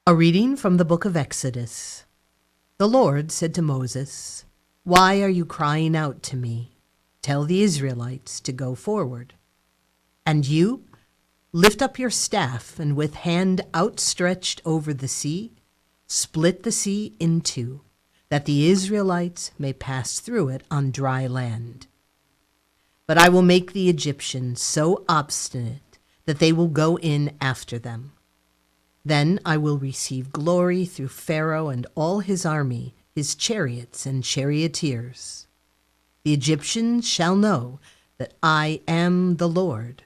A reading from the book of Exodus. The Lord said to Moses, "Why are you crying out to me? Tell the Israelites to go forward. And you, lift up your staff, and with hand outstretched over the sea, split the sea in two, that the Israelites may pass through it on dry land. But I will make the Egyptians so obstinate that they will go in after them. Then I will receive glory through Pharaoh and all his army, his chariots and charioteers. The Egyptians shall know that I am the Lord,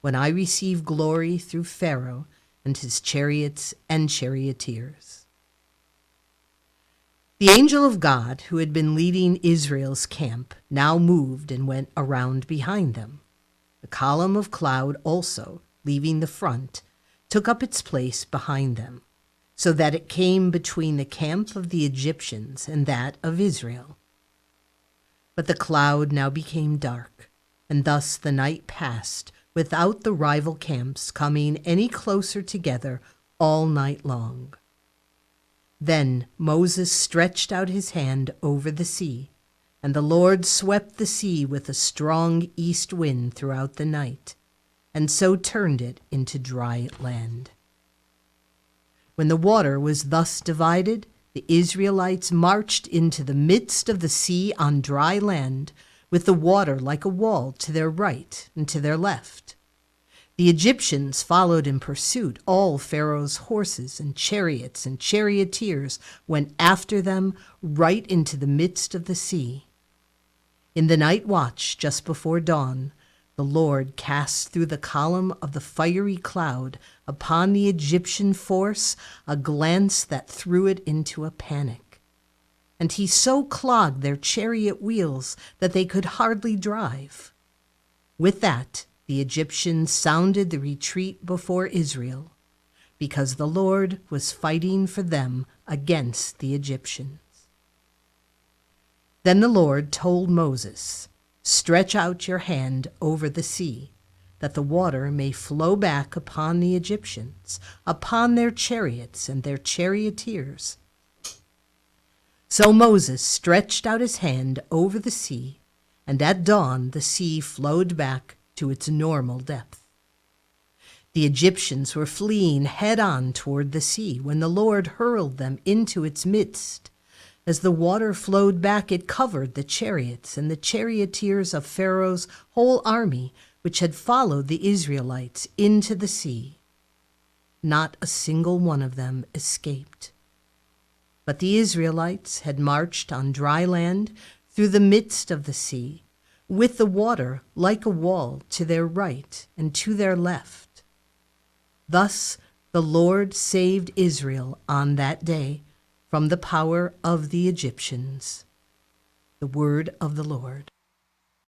when I receive glory through Pharaoh and his chariots and charioteers." The angel of God, who had been leading Israel's camp, now moved and went around behind them. The column of cloud also, leaving the front, took up its place behind them, so that it came between the camp of the Egyptians and that of Israel. But the cloud now became dark, and thus the night passed without the rival camps coming any closer together all night long. Then Moses stretched out his hand over the sea, and the Lord swept the sea with a strong east wind throughout the night, and so turned it into dry land. When the water was thus divided, the Israelites marched into the midst of the sea on dry land, with the water like a wall to their right and to their left. The Egyptians followed in pursuit. All Pharaoh's horses and chariots and charioteers went after them right into the midst of the sea. In the night watch, just before dawn, the Lord cast through the column of the fiery cloud upon the Egyptian force a glance that threw it into a panic. And he so clogged their chariot wheels that they could hardly drive. With that, the Egyptians sounded the retreat before Israel, because the Lord was fighting for them against the Egyptians. Then the Lord told Moses, "Stretch out your hand over the sea, that the water may flow back upon the Egyptians, upon their chariots and their charioteers." So Moses stretched out his hand over the sea, and at dawn the sea flowed back to its normal depth. The Egyptians were fleeing head-on toward the sea when the Lord hurled them into its midst. As the water flowed back, it covered the chariots and the charioteers of Pharaoh's whole army, which had followed the Israelites into the sea. Not a single one of them escaped. But the Israelites had marched on dry land through the midst of the sea, with the water like a wall to their right and to their left. Thus the Lord saved Israel on that day from the power of the Egyptians. The word of the Lord.